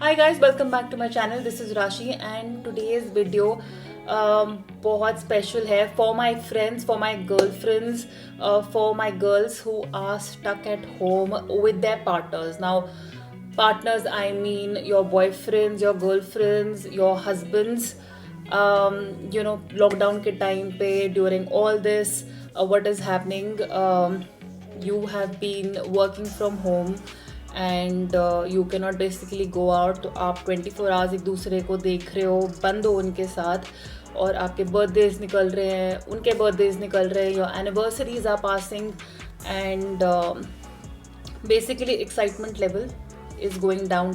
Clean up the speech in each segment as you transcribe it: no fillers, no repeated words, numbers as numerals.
Hi guys, welcome back to my channel. This is Rashi and today's video बहुत special है for my friends, for my girlfriends, for my girls who are stuck at home with their partners. Now, partners, I mean your boyfriends, your girlfriends, your husbands. Lockdown के time पे during all this, what is happening? You have been working from home and you can not basically go out. तो आप 24 hours एक दूसरे को देख रहे हो, बंद हो उनके साथ, और आपके बर्थडेज निकल रहे हैं, उनके बर्थडेज निकल रहे हैं, your anniversaries are passing and basically excitement level is going down.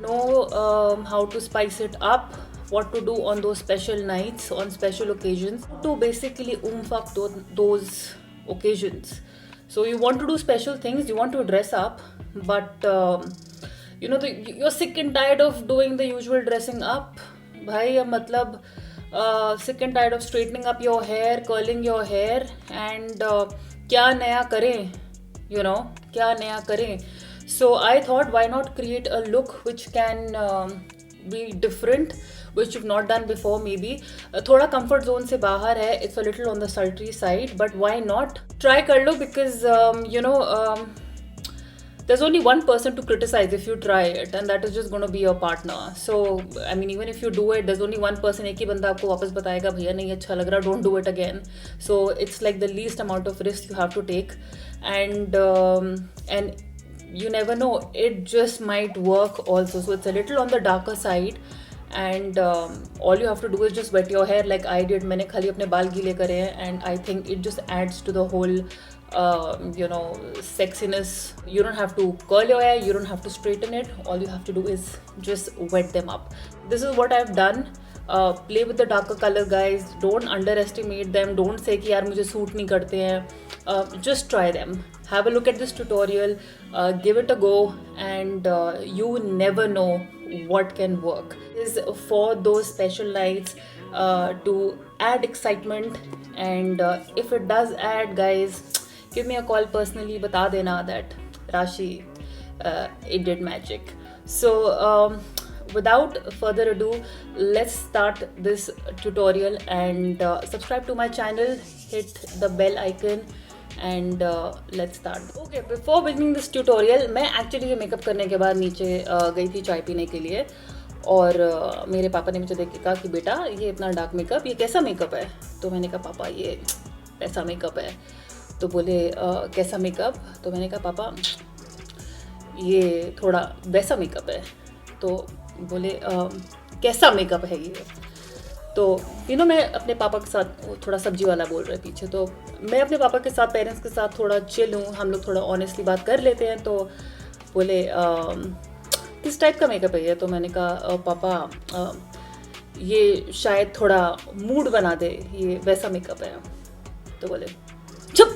Know how to spice it up, what to do on those special nights, on special occasions, to basically oomph up those occasions. So you want to do special things, you want to dress up, but you're sick and tired of doing the usual dressing up. भाई अब मतलब sick and tired of straightening up your hair, curling your hair, and क्या नया करें, क्या नया करें. So I thought, why not create a look which can be different, which you've not done before maybe. थोड़ा comfort zone से बाहर है, it's a little on the sultry side, but why not try कर लो, because there's only one person to criticize if you try it, and that is just going to be your partner. So I mean, even if you do it, there's only one person, एक ही बंदा आपको वापस बताएगा भैया नहीं अच्छा लग रहा, don't do it again. So it's like the least amount of risk you have to take, and you never know, it just might work also. So it's a little on the darker side, and all you have to do is just wet your hair like I did. मैंने खाली अपने बाल गीले करे हैं, and I think it just adds to the whole sexiness. You don't have to curl your hair, you don't have to straighten it, all you have to do is just wet them up. This is what I've done. Play with the darker color, guys. Don't underestimate them. Don't say कि यार मुझे suit नहीं करते हैं. Just try them. Have a look at this tutorial, give it a go, and you never know what can work. This is for those special nights, to add excitement, and if it does add, guys, give me a call personally, bata dena that Rashi, it did magic. So without further ado, let's start this tutorial, and subscribe to my channel, hit the bell icon, and let's start. Okay, before beginning this tutorial, मैं actually ये makeup करने के बाद नीचे गई थी चाय पीने के लिए, और मेरे पापा ने मुझे देख के कहा कि बेटा ये इतना डार्क मेकअप, ये कैसा मेकअप है. तो मैंने कहा पापा ये ऐसा मेकअप है. तो बोले कैसा मेकअप. तो मैंने कहा पापा ये थोड़ा वैसा मेकअप है. तो बोले कैसा मेकअप है ये. तो मैं अपने पापा के साथ, थोड़ा सब्जी वाला बोल रहे पीछे, तो मैं अपने पापा के साथ, पेरेंट्स के साथ थोड़ा चिल हूँ, हम लोग थोड़ा ऑनेस्टली बात कर लेते हैं. तो बोले किस टाइप का मेकअप है ये. तो मैंने कहा पापा ये शायद थोड़ा मूड बना दे, ये वैसा मेकअप है. तो बोले चुप.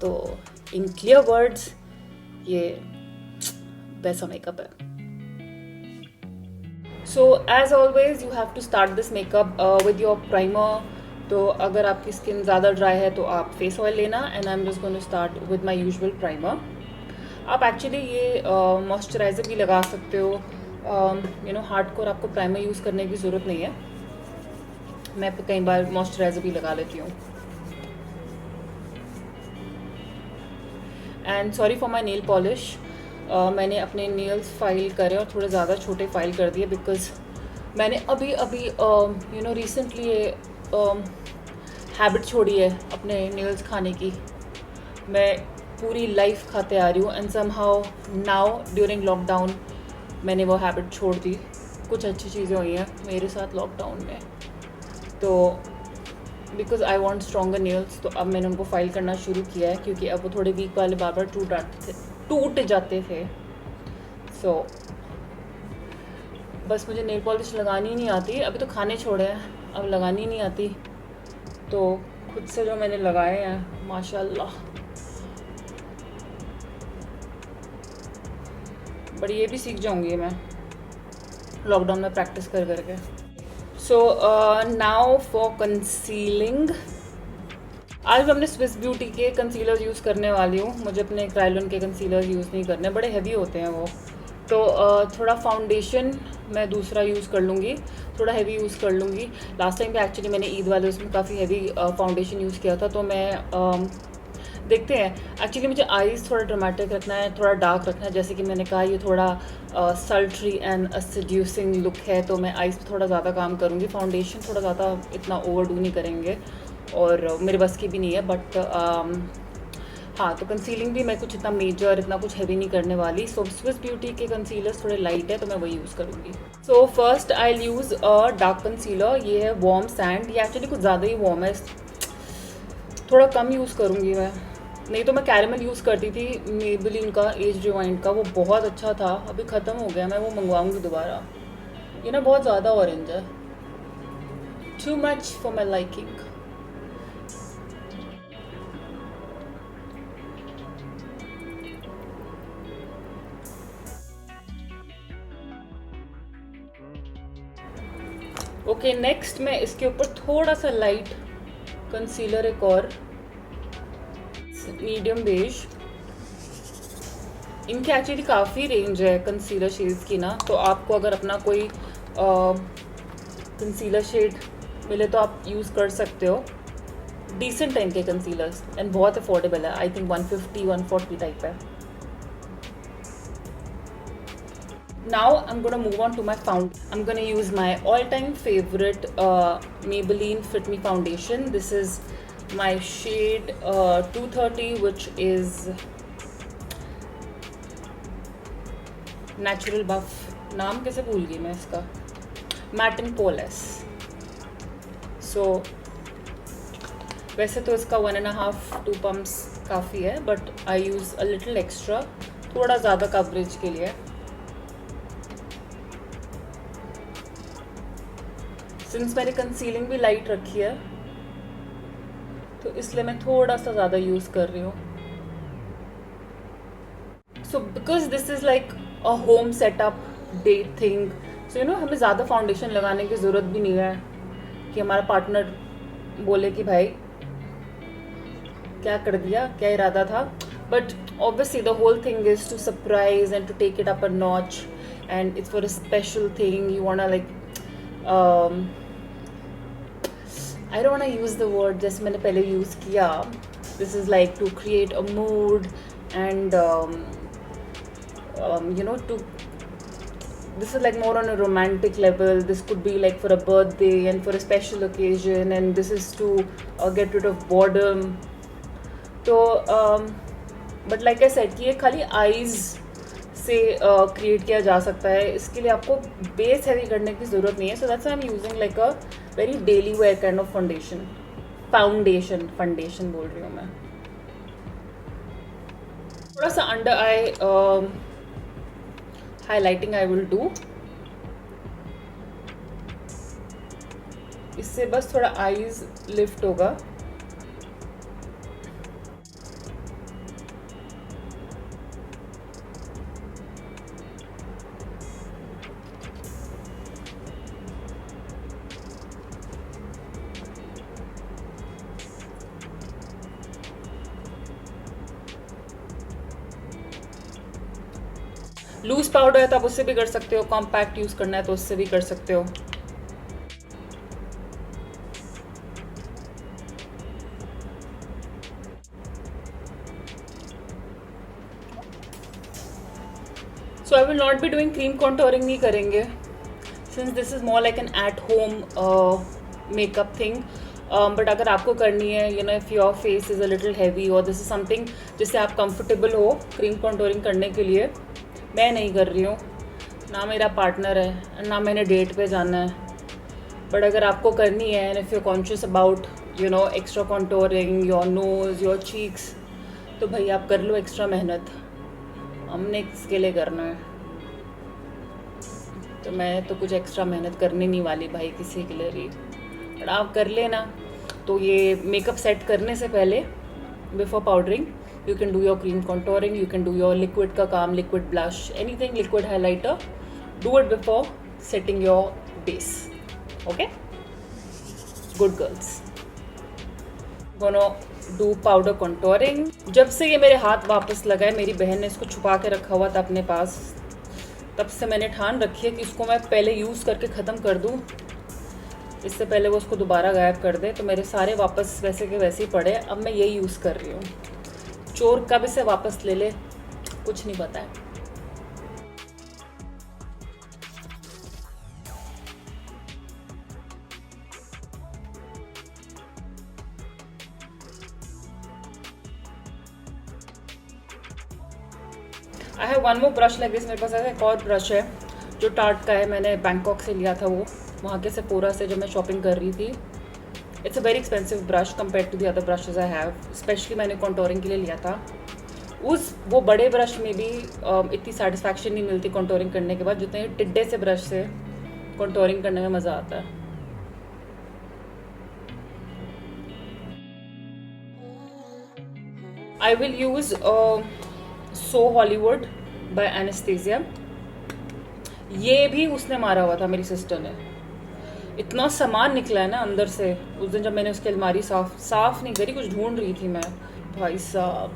तो इन क्लियर वर्ड्स ये वैसा मेकअप है. So as always, you have to start this makeup with your primer. तो अगर आपकी स्किन ज़्यादा ड्राई है तो आप फेस ऑयल लेना, and I'm just going to start with my usual primer. आप एक्चुअली ये मॉइस्चराइज़र भी लगा सकते हो. हार्डकोर आपको प्राइमर यूज़ करने की ज़रूरत नहीं है. मैं कई बार मॉइस्चराइज़र भी लगा लेती हूँ. And sorry for my nail polish. मैंने अपने नेल्स फाइल करे और थोड़े ज़्यादा छोटे फाइल कर दिए, बिकॉज मैंने अभी रिसेंटली ये हैबिट छोड़ी है अपने नेल्स खाने की. मैं पूरी लाइफ खाते आ रही हूँ, and somehow now during lockdown मैंने वो हैबिट छोड़ दी. कुछ अच्छी चीज़ें हुई हैं मेरे साथ लॉकडाउन में. तो because I want stronger nails, तो अब मैंने उनको फाइल करना शुरू किया है, क्योंकि अब वो थोड़े वीक वाले बार बार टूट जाते थे. सो बस मुझे नेल पॉलिश लगानी नहीं आती. अभी तो खाने छोड़े हैं, अब लगानी नहीं आती. तो खुद से जो मैंने लगाए हैं माशाल्लाह, बट ये भी सीख जाऊंगी मैं लॉकडाउन में प्रैक्टिस कर करके. So now for concealing. आज मैं अपने स्विस ब्यूटी के कंसीलर यूज़ करने वाली हूँ। मुझे अपने क्रायोलन के कंसीलर यूज़ नहीं करने, बड़े हैवी होते हैं वो। तो थोड़ा फाउंडेशन मैं दूसरा यूज़ कर लूँगी, थोड़ा हैवी यूज़ कर लूँगी। लास्ट टाइम पे एक्चुअली मैंने ईद वाले उसमें काफ़ी हैवी फाउंडेशन यूज़ किया था, तो मैं देखते हैं। एक्चुअली मुझे आईज़ थोड़ा ड्रामेटिक रखना है, थोड़ा डार्क रखना है। जैसे कि मैंने कहा, ये थोड़ा सल्ट्री एंड सेड्यूसिंग लुक है, तो मैं आईज़ पे थोड़ा ज़्यादा काम करूँगी। फाउंडेशन थोड़ा ज़्यादा इतना ओवरडू नहीं करेंगे और मेरे बस की भी नहीं है, बट हाँ, तो कंसीलिंग भी मैं कुछ इतना मेजर, इतना कुछ हैवी नहीं करने वाली। सो स्विस ब्यूटी के कंसीलर्स थोड़े लाइट है, तो मैं वही यूज़ करूँगी। सो फर्स्ट आई यूज़ अ डार्क कंसीलर। ये है वार्म सैंड। ये एक्चुअली कुछ ज़्यादा ही वार्म है, थोड़ा कम यूज़ करूँगी मैं। नहीं तो मैं कैरेमल यूज़ करती थी मेबेलिन का, एज रिवाइंड का, वो बहुत अच्छा था। अभी ख़त्म हो गया, मैं वो मंगवाऊँगी दोबारा। ये ना बहुत ज़्यादा ऑरेंज है, too much for my liking. Okay, next मैं इसके ऊपर थोड़ा सा लाइट कंसीलर, एक और मीडियम बेज। इनकी एक्चुअली काफ़ी रेंज है कंसीलर शेड्स की ना, तो आपको अगर अपना कोई कंसीलर शेड मिले तो आप यूज़ कर सकते हो। डिसेंट है इनके कंसीलर्स एंड बहुत अफोर्डेबल है। आई थिंक 150-140 टाइप है। Now I'm gonna move on to my foundation. I'm gonna use my all-time favorite Maybelline Fit Me foundation. This is my shade 230, which is Natural Buff. नाम कैसे भूल गई मैं इसका? Matte and Poreless. So वैसे तो इसका 1.5-2 pumps काफ़ी है, but I use a little extra, थोड़ा ज़्यादा कवरेज के लिए। सिंस मैंने कंसीलिंग भी लाइट रखी है, तो इसलिए मैं थोड़ा सा ज़्यादा यूज़ कर रही हूँ। So because this is like a home setup date thing, so you know हमें ज़्यादा फाउंडेशन लगाने की ज़रूरत भी नहीं है कि हमारा पार्टनर बोले कि भाई क्या कर दिया, क्या इरादा था। But obviously the whole thing is to surprise and to take it up a notch, and it's for a special thing. You want like I don't want to use the word जैसे मैंने पहले use किया. This is like to create a mood and you know, this is like more on a romantic level. This could be like for a birthday and for a special occasion, and this is to get rid of boredom. तो but like I said कि ये खाली eyes से create किया जा सकता है, इसके लिए आपको बेस हैवी करने की ज़रूरत नहीं है. So that's I am using like a very daily wear kind of foundation बोल रही हूँ मैं. थोड़ा सा under I highlighting I will do. इससे बस थोड़ा आईज लिफ्ट होगा. लूज पाउडर है तो आप उससे भी कर सकते हो, कॉम्पैक्ट यूज़ करना है तो उससे भी कर सकते हो. So I will not be doing cream contouring, नहीं करेंगे since this is more like an at home makeup thing. But अगर आपको करनी है, you know, if your face is a little heavy और दिस इज समथिंग जिससे आप comfortable हो क्रीम कॉन्टोरिंग करने के लिए, मैं नहीं कर रही हूँ. ना मेरा पार्टनर है, ना मैंने डेट पे जाना है. बट अगर आपको करनी है and if you conscious about, you know, extra contouring your nose, your cheeks, तो भाई आप कर लो एक्स्ट्रा मेहनत. हमने इसके लिए करना है, तो मैं तो कुछ एक्स्ट्रा मेहनत करने नहीं वाली भाई किसी के लिए भी. बट आप कर लेना. तो ये मेकअप सेट करने से पहले, before पाउडरिंग, you can do your cream contouring, you can do your liquid का काम, liquid blush, anything, liquid highlighter, do it before setting your base. Okay, good girls. Gonna do powder contouring. जब से ये मेरे हाथ वापस लगा है, मेरी बहन ने इसको छुपा के रखा हुआ था अपने पास, तब से मैंने ठान रखी है कि इसको मैं पहले यूज़ करके ख़त्म कर दूँ, इससे पहले वो उसको दोबारा गायब कर दे। तो मेरे सारे वापस वैसे के वैसे ही पड़े, अब मैं यही यूज़ कर रही हूँ। चोर कब इसे वापस ले ले कुछ नहीं पता है। I have one more brush like this. मेरे पास ऐसा एक और ब्रश है जो टार्ट का है, मैंने बैंकॉक से लिया था, वो वहाँ के सेफोरा से जब मैं शॉपिंग कर रही थी। It's a very expensive brush compare to the other brushes I have, specially मैंने कॉन्टोरिंग के लिए लिया था। वो बड़े ब्रश में भी इतनी सेटिस्फैक्शन नहीं मिलती कॉन्टोरिंग करने के बाद जितने टिड्डे से ब्रश से कॉन्टोरिंग करने में मज़ा आता है। I will use so Hollywood by Anastasia. ये भी उसने मारा हुआ था, मेरी सिस्टर ने। इतना सामान निकला है ना अंदर से। उस दिन जब मैंने उसकी अलमारी साफ नहीं करी, कुछ ढूंढ रही थी मैं, भाई साहब।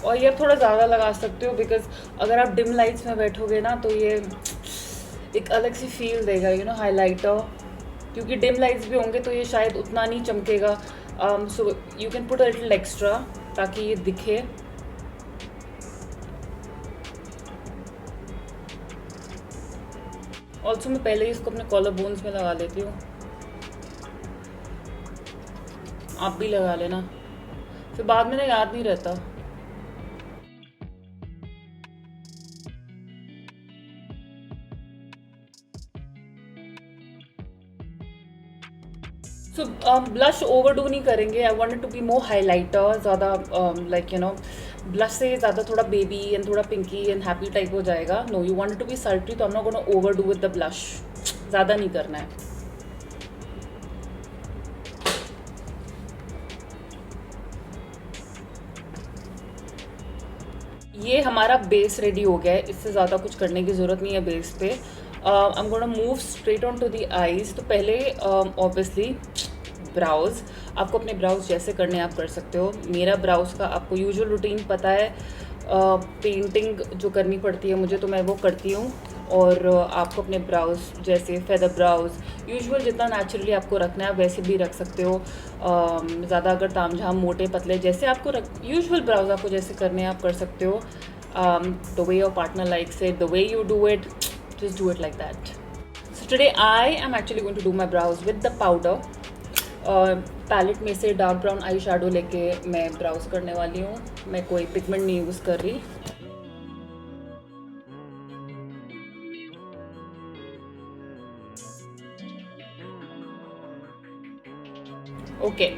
और ये थोड़ा ज़्यादा लगा सकते हो, बिकॉज अगर आप डिम लाइट्स में बैठोगे ना तो ये एक अलग सी फील देगा, यू नो, हाईलाइटर। क्योंकि डिम लाइट्स भी होंगे तो ये शायद उतना नहीं चमकेगा, so you can put a little extra ताकि ये दिखे। ऑल्सो मैं पहले ही इसको अपने कॉलर बोन्स में लगा लेती हूँ, आप भी लगा लेना, फिर बाद में ना याद नहीं रहता। सो ब्लश ओवरडू नहीं करेंगे। I wanted to be more highlighter, ज़्यादा लाइक यू नो, ब्लश से ज़्यादा थोड़ा बेबी एंड थोड़ा पिंकी एंड हैप्पी टाइप हो जाएगा। No, you wanted to be sultry, तो हम not gonna overdo with the blush, ज़्यादा नहीं करना है। ये हमारा बेस रेडी हो गया है, इससे ज़्यादा कुछ करने की ज़रूरत नहीं है बेस पे। I am gonna move straight on to the eyes. तो पहले ऑब्वियसली ब्राउज, आपको अपने ब्राउज जैसे करने आप कर सकते हो। मेरा ब्राउज का आपको यूजुअल रूटीन पता है, पेंटिंग जो करनी पड़ती है मुझे, तो मैं वो करती हूँ। और आपको अपने ब्राउज जैसे फेदर ब्राउज यूजुअल जितना नेचुरली आपको रखना है आप वैसे भी रख सकते हो। ज़्यादा अगर तामझाम मोटे पतले जैसे आपको यूजुअल ब्राउज आपको जैसे करने हैं आप कर सकते हो। The way your partner likes it, the way you do it, just do it like that. So today I am actually going to do my brows with the powder. Palette में से डार्क ब्राउन आई शेडो लेके मैं browse करने वाली हूँ। मैं कोई pigment नहीं यूज़ कर रही। Okay,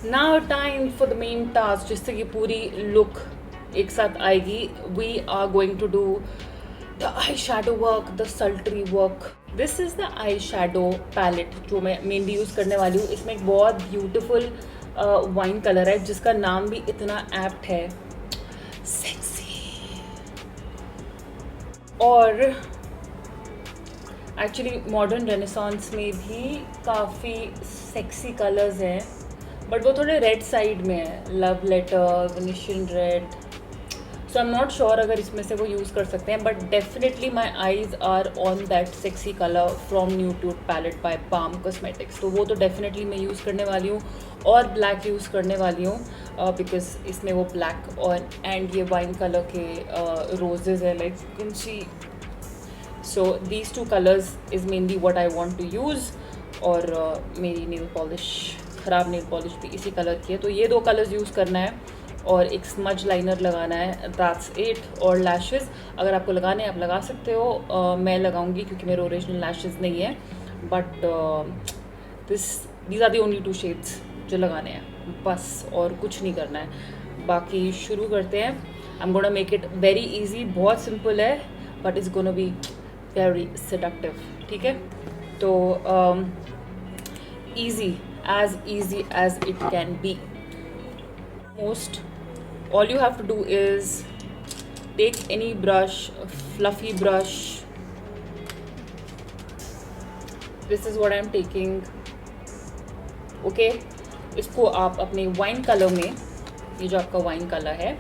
now time for the main task, जिससे कि पूरी लुक एक साथ आएगी। We are going to do the eye shadow work, the sultry work. This is the eye shadow palette जो मैं मेनली यूज़ करने वाली हूँ। इसमें एक बहुत ब्यूटिफुल वाइन कलर है जिसका नाम भी इतना एप्ट है, सेक्सी। और एक्चुअली मॉडर्न रेनेसांस में भी काफ़ी सेक्सी कलर्स हैं, बट वो थोड़े रेड साइड में है, love letter, venetian red. So I am not sure अगर इसमें से वो यूज़ कर सकते हैं, but definitely my eyes are on that sexy colour from Nudetude palette by Pam cosmetics. तो वो तो डेफिनेटली मैं यूज़ करने वाली हूँ। और ब्लैक यूज़ करने वाली हूँ बिकॉज इसमें वो ब्लैक और एंड ये वाइन कलर के रोजेज़ है, like you can see. So these two colours is mainly what I want to use. और मेरी नेल पॉलिश, ख़राब नेल पॉलिश भी इसी कलर की है, तो ये दो कलर्स यूज़ करना है। और एक स्मज लाइनर लगाना है, दैट्स इट। और लैशेज़ अगर आपको लगाने हैं आप लगा सकते हो। मैं लगाऊंगी क्योंकि मेरे ओरिजिनल लैशेज़ नहीं है, but these are the only 2 shades जो लगाने हैं, बस। और कुछ नहीं करना है। बाकी शुरू करते हैं। आई am gonna make it very easy, बहुत सिंपल है, but it's gonna be very seductive, ठीक है। तो easy as it can be. All you have to do is take any brush, fluffy brush, this is what I am taking. Okay, इसको आप अपने wine colour में, ये जो आपका वाइन कलर है,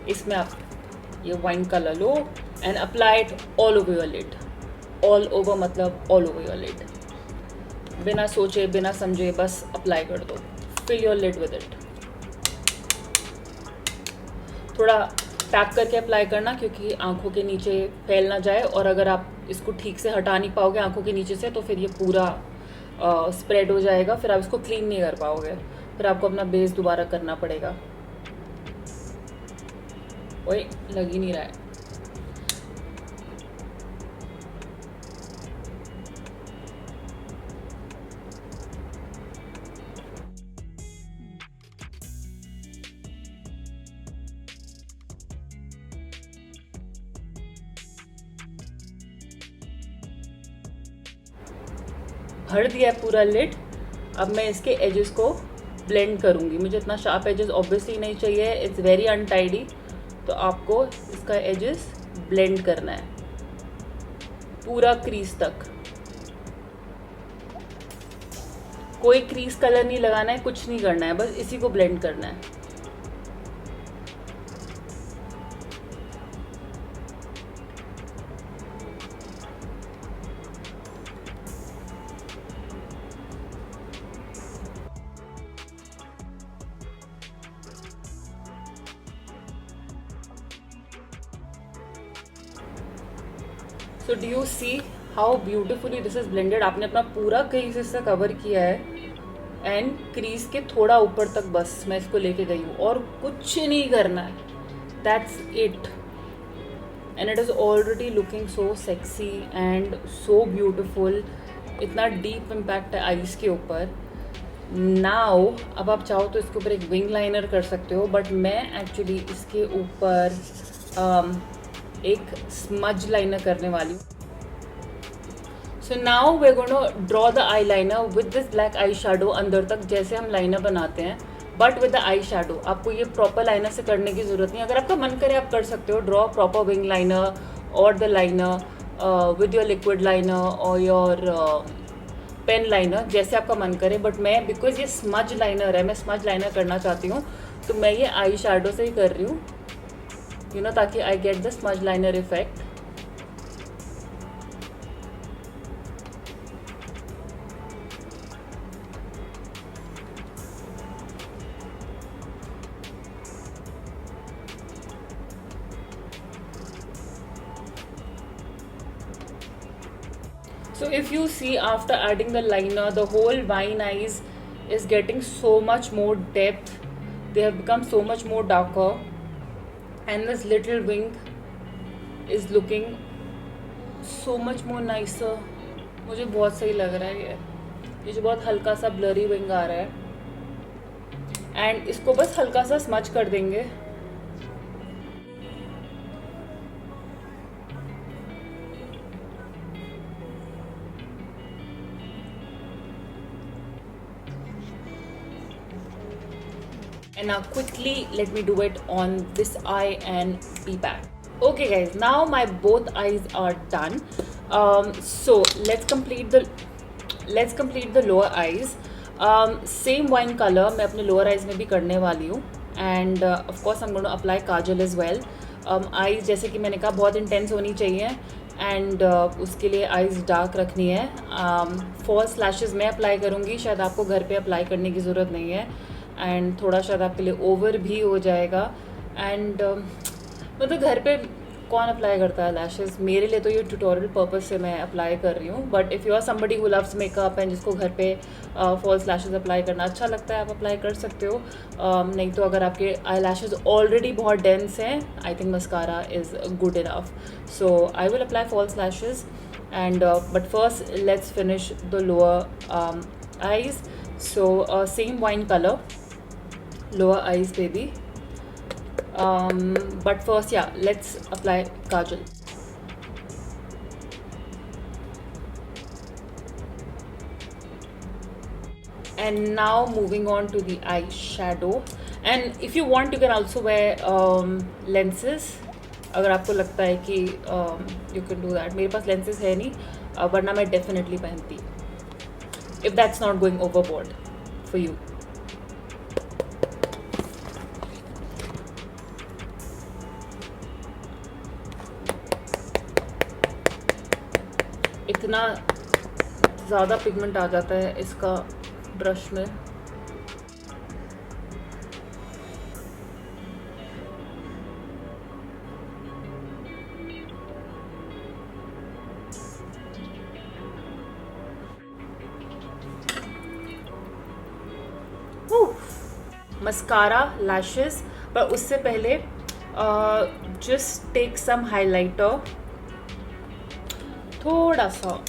इसमें आप ये वाइन कलर लो and apply it all over your lid. All over मतलब ऑल ओवर योर लिड. बिना सोचे बिना समझे बस अप्लाई कर दो. Fill your lid with it. थोड़ा टैप करके अप्लाई करना क्योंकि आंखों के नीचे फैल ना जाए, और अगर आप इसको ठीक से हटा नहीं पाओगे आंखों के नीचे से तो फिर ये पूरा स्प्रेड हो जाएगा, फिर आप इसको क्लीन नहीं कर पाओगे, फिर आपको अपना बेस दोबारा करना पड़ेगा. ओए, लग ही नहीं रहा है. भर दिया है पूरा लिड. अब मैं इसके एजेस को ब्लेंड करूँगी. मुझे इतना शार्प एजेस ऑब्वियसली नहीं चाहिए, इट्स वेरी अनटाइडी. तो आपको इसका एजेस ब्लेंड करना है पूरा क्रीज तक. कोई क्रीज कलर नहीं लगाना है, कुछ नहीं करना है, बस इसी को ब्लेंड करना है. So do you see how beautifully this is blended. आपने अपना पूरा क्रीज इससे कवर किया है एंड क्रीज के थोड़ा ऊपर तक बस मैं इसको लेके गई हूँ और कुछ नहीं करना है. That's it. And it is already looking so sexy and so beautiful. इतना डीप इम्पैक्ट है आईज के ऊपर. नाउ अब आप चाहो तो इसके ऊपर एक विंग लाइनर कर सकते हो, बट मैं एक्चुअली इसके ऊपर एक स्मज लाइनर करने वाली हूँ. So now we are going to draw the eyeliner with this black eye shadow अंदर तक, जैसे हम लाइनर बनाते हैं but with the eye shadow. आपको ये प्रॉपर लाइनर से करने की ज़रूरत नहीं. अगर आपका मन करे आप कर सकते हो. ड्रॉ प्रॉपर विंग लाइनर और the liner with your liquid liner और योर पेन लाइनर, जैसे आपका मन करे. बट मैं बिकॉज ये स्मज लाइनर है, मैं स्मज लाइनर करना चाहती हूँ, तो मैं ये आई शेडो से ही कर रही हूँ, यू नो, ताकि I get the smudge liner effect. So if you see after adding the liner, the whole wine eyes is getting so much more depth. They have become so much more darker, and this little wing is looking so much more nicer. मुझे बहुत सही लग रहा है ये जो बहुत हल्का सा ब्लरी विंग आ रहा है. एंड इसको बस हल्का सा स्मच कर देंगे. And now quickly let me do it on this eye and be back. Okay guys, now my both eyes are done. So let's complete the lower eyes. Same wine color मैं अपने lower eyes में भी करने वाली हूँ. And of course I'm going to apply kajal as well. Eyes जैसे कि मैंने कहा बहुत intense होनी चाहिए, एंड उसके लिए आइज़ डार्क रखनी है. फॉल्स लैशेज़ मैं अप्लाई करूँगी, शायद आपको घर पे अप्लाई करने की ज़रूरत नहीं है. एंड थोड़ा शायद आपके लिए ओवर भी हो जाएगा. एंड मतलब घर पे कौन अप्लाई करता है लैशेज़. मेरे लिए तो ये ट्यूटोरियल पर्पस से मैं अप्लाई कर रही हूँ, but if you are somebody who loves makeup and जिसको घर पे फॉल्स लैशेज़ अप्लाई करना अच्छा लगता है, आप अप्लाई कर सकते हो. नहीं तो अगर आपके आई लैशेज़ ऑलरेडी बहुत डेंस हैं, I think mascara is good enough. So I will apply false lashes and but first let's finish the lower eyes. So same wine colour lower eyes baby, but first yeah, let's apply kajal. And now moving on to the eyeshadow, and if you want you can also wear lenses अगर आपको लगता है कि you can do that. मेरे पास lenses है नहीं, वरना मैं डेफिनेटली पहनती, if that's not going overboard for you. इतना ज़्यादा पिगमेंट आ जाता है इसका ब्रश में. मस्कारा, लैशेस, पर उससे पहले जस्ट टेक सम हाइलाइटर, थोड़ा सा.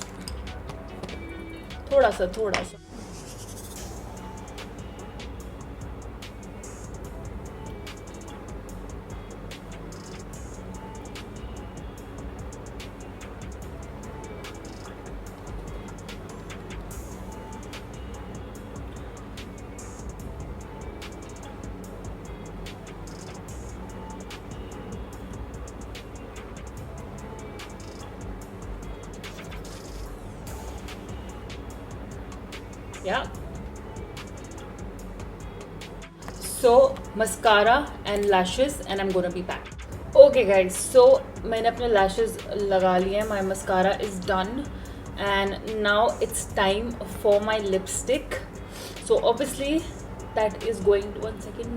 Yeah. So mascara and lashes, and I'm gonna be back. Okay guys, so मैंने अपने lashes लगा लिए हैं. My mascara is done, and now it's time for my lipstick. So obviously that is going to, 1 second.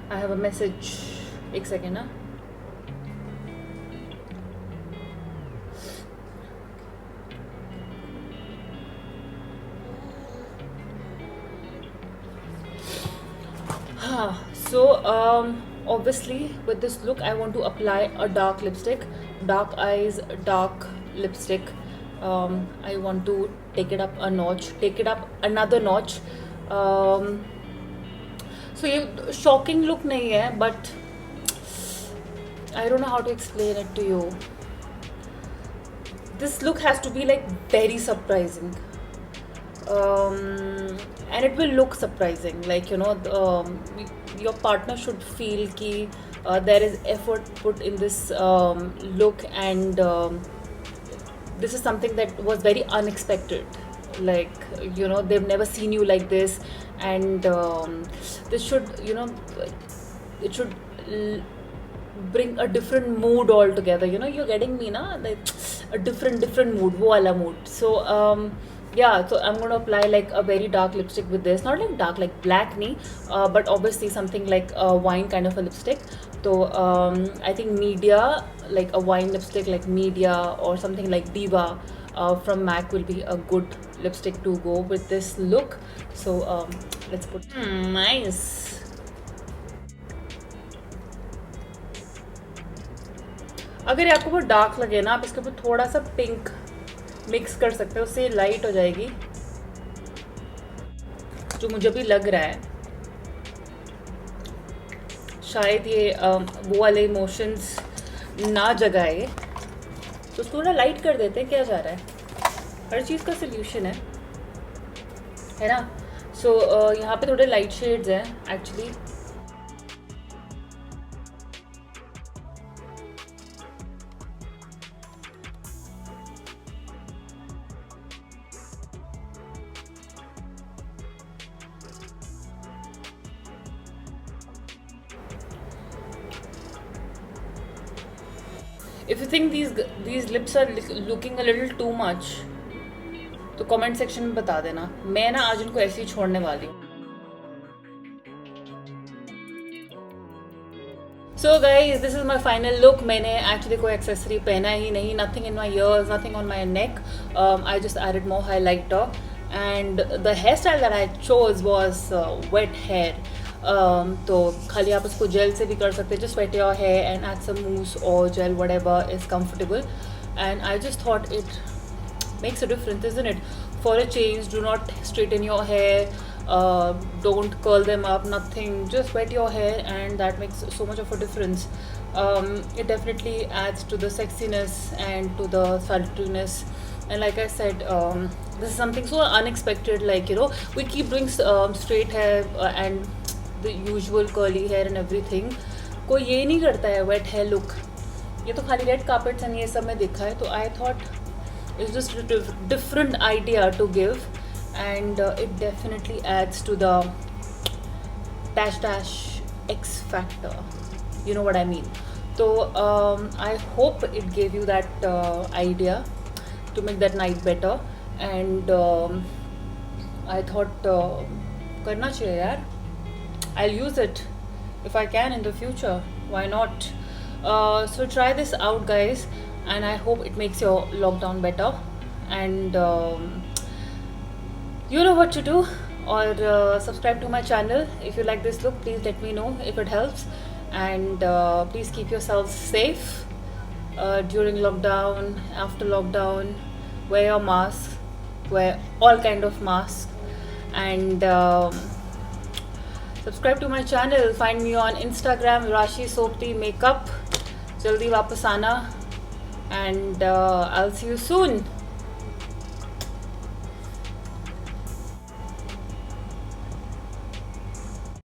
I have a message. 1 second ना. So obviously with this look I want to apply a dark lipstick, dark eyes, dark lipstick. I want to take it up a notch, take it up another notch. So ये shocking look नहीं है, but I don't know how to explain it to you. This look has to be like very surprising. And it will look surprising, like you know, your partner should feel ki there is effort put in this look, and this is something that was very unexpected, like you know, they've never seen you like this, and this should, you know, it should bring a different mood altogether, you know, you're getting me na, like a different mood, wo wala mood. So yeah, so I'm going to apply like a very dark lipstick with this, not like dark like black knee, but obviously something like a wine kind of a lipstick. So I think Media, like a wine lipstick like Media or something like Diva from MAC will be a good lipstick to go with this look. So let's put nice. अगर आपको वो dark लगे ना, आप इसके ऊपर थोड़ा सा पिंक मिक्स कर सकते हो, उससे लाइट हो जाएगी, जो मुझे भी लग रहा है. शायद ये वो वाले इमोशंस ना जगाए, तो उसको थोड़ा लाइट कर देते हैं. क्या जा रहा है, हर चीज़ का सोल्यूशन है ना. सो यहाँ पे थोड़े लाइट शेड्स हैं actually. If you think these lips are looking a little too much, तो कमेंट सेक्शन में बता देना. मैं ना आज इनको ऐसे ही छोड़ने वाली हूँ. So guys, this is my final look. मैंने actually कोई एक्सेसरी पहना ही नहीं. Nothing in my ears, nothing on my neck. I just added more highlighter, and the hairstyle that I chose was wet hair. तो खाली आप उसको jail से भी कर सकते हैं. Just wet your hair and add some mousse or gel, whatever is comfortable. And I just thought it makes a difference, isn't it? For a change, do not straighten your hair, don't curl them up, nothing. Just wet your hair, and that makes so much of a difference. It definitely adds to the sexiness and to the sultriness. And like I said, this is something so unexpected. Like, you know, we keep doing straight hair, and the usual curly hair and everything. कोई ये नहीं करता है wet hair look. ये तो खाली red carpets and ये सब में देखा है. तो I thought it's just different idea to give and it definitely adds to the dash dash X factor. You know what I mean. So I hope it gave you that idea to make that night better. And I thought करना चाहिए यार. I'll use it if I can in the future. Why not? So try this out, guys, and I hope it makes your lockdown better. And you know what to do. Or subscribe to my channel. If you like this look, please let me know if it helps. And please keep yourselves safe during lockdown, after lockdown. Wear your mask, wear all kind of masks, and subscribe to my channel. Find me on Instagram, Rashi Sopti Makeup. Jaldi वापस आना, and I'll see you soon.